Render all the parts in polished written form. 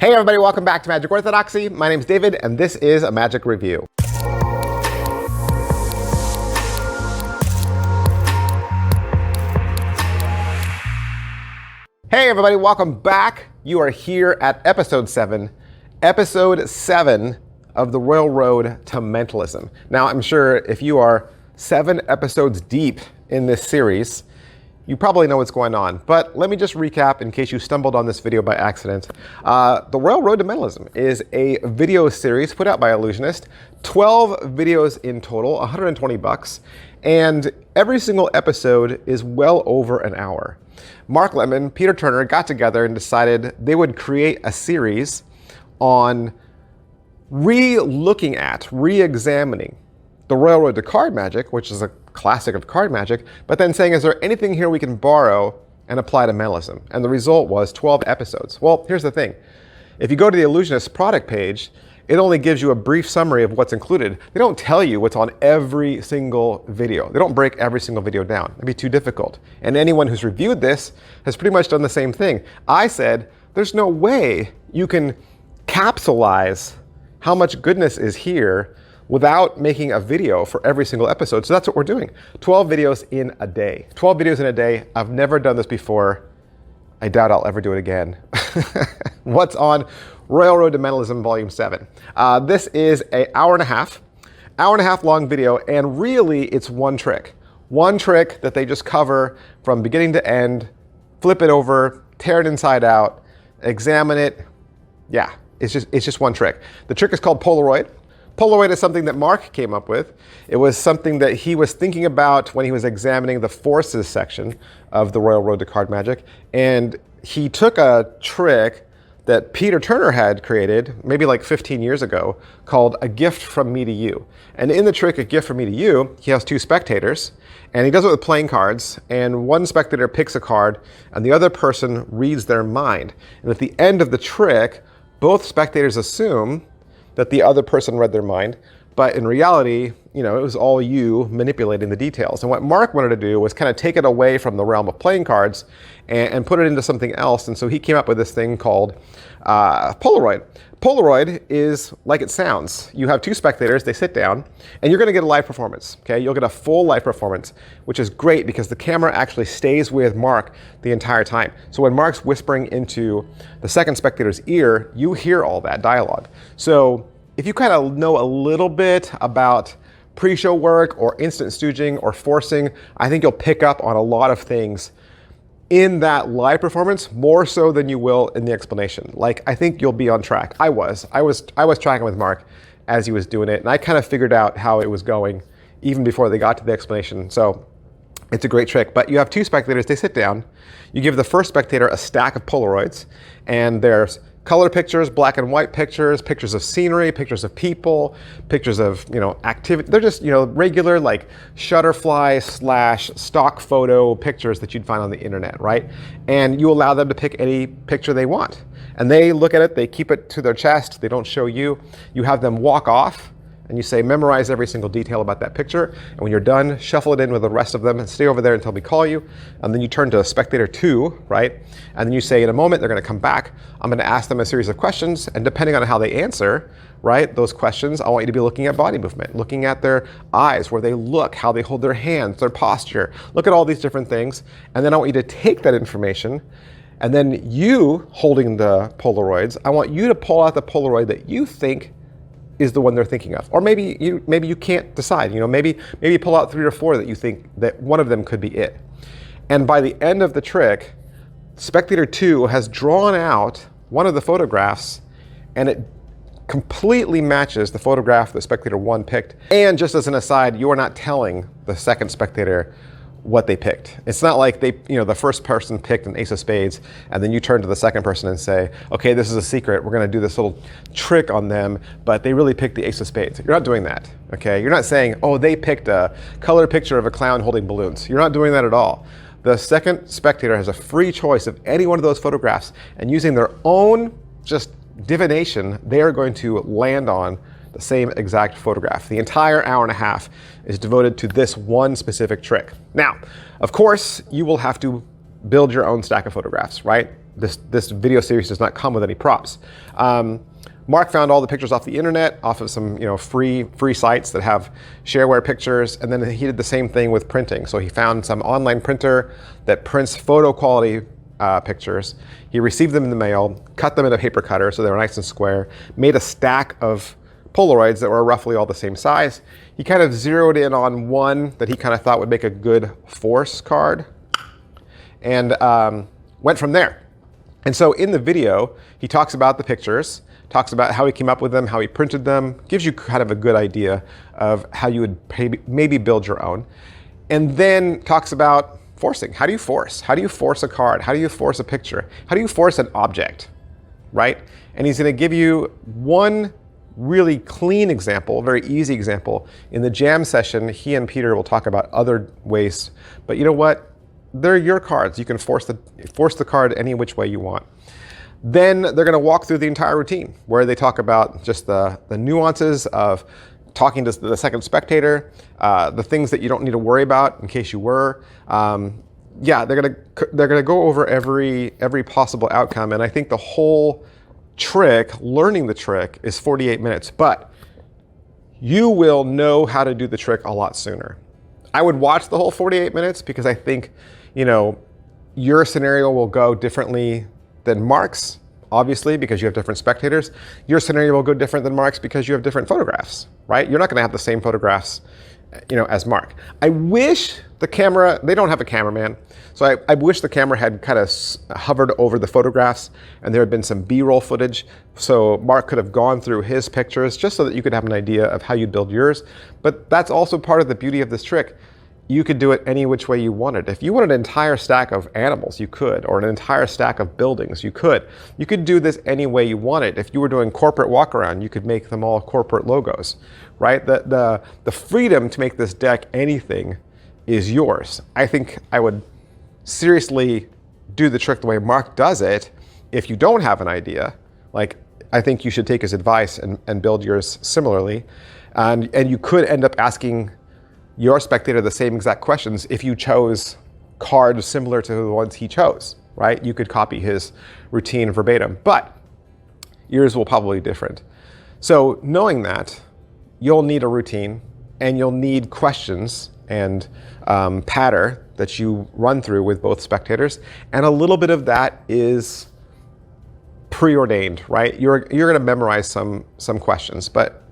Hey everybody, welcome back to Magic Orthodoxy. My name is David, and this is a Magic Review. Hey everybody, welcome back. You are here at episode 7 of the Royal Road to Mentalism. Now, I'm sure if you are 7 episodes deep in this series, you probably know what's going on, but let me just recap in case you stumbled on this video by accident. The Royal Road to Mentalism is a video series put out by Ellusionist, 12 videos in total, $120, and every single episode is well over an hour. Mark Lemon, Peter Turner got together and decided they would create a series on re-looking at, re-examining the Royal Road to Card Magic, which is a classic of card magic, but then saying, is there anything here we can borrow and apply to mentalism? And the result was 12 episodes. Well, here's the thing. If you go to the Ellusionist product page, it only gives you a brief summary of what's included. They don't tell you what's on every single video. They don't break every single video down. It'd be too difficult. And anyone who's reviewed this has pretty much done the same thing. I said, there's no way you can capsulize how much goodness is here without making a video for every single episode. So that's what we're doing. 12 videos in a day. 12 videos in a day. I've never done this before. I doubt I'll ever do it again. What's on Royal Road to Mentalism Volume 7? This is an hour and a half long video, and really it's one trick. One trick that they just cover from beginning to end, flip it over, tear it inside out, examine it. Yeah, it's just one trick. The trick is called Polaroid. Polaroid is something that Mark came up with. It was something that he was thinking about when he was examining the forces section of the Royal Road to Card Magic. And he took a trick that Peter Turner had created maybe like 15 years ago called A Gift from Me to You. And in the trick, A Gift from Me to You, he has 2 spectators, and he does it with playing cards, and one spectator picks a card and the other person reads their mind. And at the end of the trick, both spectators assume that the other person read their mind, but in reality, it was all you manipulating the details. And what Mark wanted to do was kind of take it away from the realm of playing cards and put it into something else. And so he came up with this thing called Polaroid. Polaroid is like it sounds. You have 2 spectators, they sit down, and you're going to get a live performance. Okay, you'll get a full live performance, which is great because the camera actually stays with Mark the entire time. So when Mark's whispering into the second spectator's ear, you hear all that dialogue. So if you kind of know a little bit about pre-show work or instant stooging or forcing, I think you'll pick up on a lot of things in that live performance, more so than you will in the explanation. Like, I think you'll be on track. I was tracking with Mark as he was doing it, and I kind of figured out how it was going even before they got to the explanation. So it's a great trick. But you have 2 spectators, they sit down. You give the first spectator a stack of Polaroids, and there's color pictures, black and white pictures, pictures of scenery, pictures of people, pictures of, activity. They're just, regular like Shutterfly / stock photo pictures that you'd find on the internet, right? And you allow them to pick any picture they want. And they look at it, they keep it to their chest, they don't show you. You have them walk off, and you say, memorize every single detail about that picture. And when you're done, shuffle it in with the rest of them and stay over there until we call you. And then you turn to spectator 2, right? And then you say, in a moment, they're going to come back. I'm going to ask them a series of questions. And depending on how they answer, right, those questions, I want you to be looking at body movement, looking at their eyes, where they look, how they hold their hands, their posture. Look at all these different things. And then I want you to take that information, and then you, holding the Polaroids, I want you to pull out the Polaroid that you think is the one they're thinking of. Or maybe you can't decide. Maybe pull out 3 or 4 that you think that one of them could be it. And by the end of the trick, spectator 2 has drawn out one of the photographs, and it completely matches the photograph that spectator 1 picked. And just as an aside, you are not telling the second spectator what they picked. It's not like the first person picked an ace of spades, and then you turn to the second person and say, okay, this is a secret. We're going to do this little trick on them, but they really picked the ace of spades. You're not doing that, okay? You're not saying, oh, they picked a color picture of a clown holding balloons. You're not doing that at all. The second spectator has a free choice of any one of those photographs, and using their own just divination, they are going to land on the same exact photograph. The entire hour and a half is devoted to this one specific trick. Now, of course, you will have to build your own stack of photographs, right? this video series does not come with any props. Mark found all the pictures off the internet, off of some free sites that have shareware pictures, and then he did the same thing with printing. So he found some online printer that prints photo quality pictures. He received them in the mail, cut them in a paper cutter so they were nice and square, made a stack of Polaroids that were roughly all the same size. He kind of zeroed in on one that he kind of thought would make a good force card, and went from there. And so in the video, he talks about the pictures, talks about how he came up with them, how he printed them, gives you kind of a good idea of how you would maybe build your own, and then talks about forcing. How do you force? How do you force a card? How do you force a picture? How do you force an object, right? And he's going to give you one really clean example, very easy example. In the jam session, he and Peter will talk about other ways, but you know what? They're your cards. You can force the card any which way you want. Then they're going to walk through the entire routine where they talk about just the nuances of talking to the second spectator, the things that you don't need to worry about in case you were. Yeah, they're gonna go over every possible outcome, and I think the whole trick, learning the trick, is 48 minutes. But you will know how to do the trick a lot sooner. I would watch the whole 48 minutes because I think, your scenario will go differently than Mark's, obviously, because you have different spectators. Your scenario will go different than Mark's because you have different photographs, right? You're not going to have the same photographs, as Mark. I wish the camera, they don't have a cameraman, so I wish the camera had kind of hovered over the photographs and there had been some B-roll footage, so Mark could have gone through his pictures just so that you could have an idea of how you build yours. But that's also part of the beauty of this trick. You could do it any which way you wanted. If you wanted an entire stack of animals, you could, or an entire stack of buildings, you could. You could do this any way you wanted. If you were doing corporate walk around, you could make them all corporate logos, right? The freedom to make this deck anything is yours. I think I would seriously do the trick the way Mark does it. If you don't have an idea, I think you should take his advice and build yours similarly. And you could end up asking your spectator the same exact questions if you chose cards similar to the ones he chose, right? You could copy his routine verbatim, but yours will probably be different. So knowing that, you'll need a routine and you'll need questions and pattern that you run through with both spectators. And a little bit of that is preordained, right? You're going to memorize some questions, but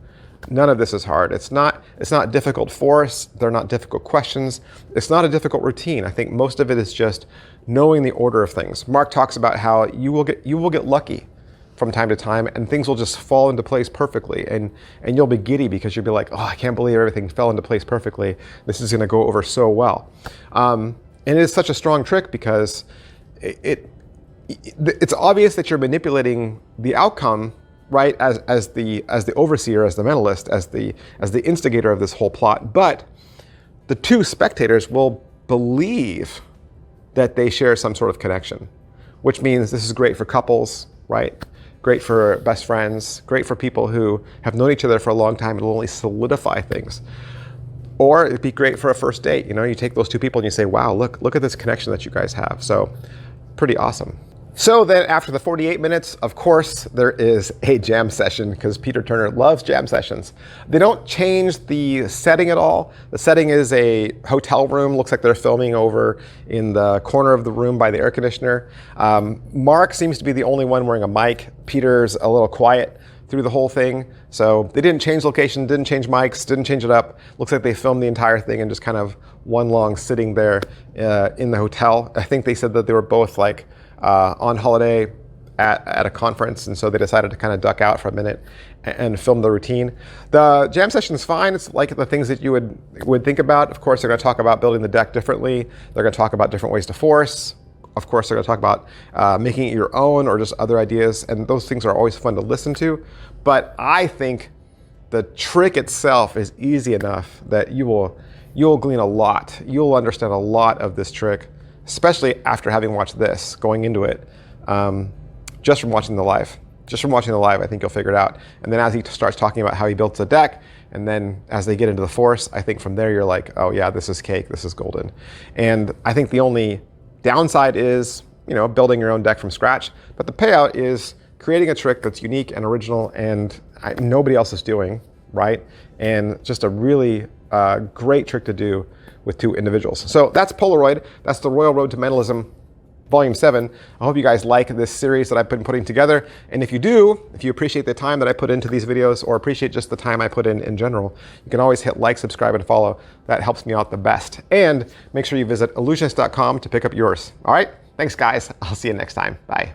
none of this is hard. It's not difficult force. They're not difficult questions. It's not a difficult routine. I think most of it is just knowing the order of things. Mark talks about how you will get lucky from time to time, and things will just fall into place perfectly, and you'll be giddy because you'll be like, oh, I can't believe everything fell into place perfectly. This is going to go over so well. And it is such a strong trick because it's obvious that you're manipulating the outcome, right, as the overseer, as the mentalist, as the instigator of this whole plot. But the two spectators will believe that they share some sort of connection, which means this is great for couples, right? Great for best friends, great for people who have known each other for a long time. It'll only solidify things. Or it'd be great for a first date. You take those two people and you say, wow, look at this connection that you guys have. So pretty awesome. So then after the 48 minutes, of course, there is a jam session because Peter Turner loves jam sessions. They don't change the setting at all. The setting is a hotel room. Looks like they're filming over in the corner of the room by the air conditioner. Mark seems to be the only one wearing a mic. Peter's a little quiet through the whole thing. So they didn't change location, didn't change mics, didn't change it up. Looks like they filmed the entire thing and just kind of one long sitting there in the hotel. I think they said that they were both on holiday at a conference, and so they decided to kind of duck out for a minute and film the routine. The jam session is fine. It's like the things that you would think about. Of course, they're going to talk about building the deck differently. They're going to talk about different ways to force. Of course, they're going to talk about making it your own or just other ideas, and those things are always fun to listen to. But I think the trick itself is easy enough that you'll glean a lot. You'll understand a lot of this trick, especially after having watched this, going into it, just from watching the live. Just from watching the live, I think you'll figure it out. And then as he starts talking about how he built the deck, and then as they get into the force, I think from there you're like, oh yeah, this is cake, this is golden. And I think the only downside is building your own deck from scratch. But the payout is creating a trick that's unique and original and nobody else is doing, right? And just a really great trick to do with 2 individuals. So that's Polaroid. That's the Royal Road to Mentalism, Volume 7. I hope you guys like this series that I've been putting together. And if you do, if you appreciate the time that I put into these videos or appreciate just the time I put in general, you can always hit like, subscribe, and follow. That helps me out the best. And make sure you visit Ellusionist.com to pick up yours. All right? Thanks, guys. I'll see you next time. Bye.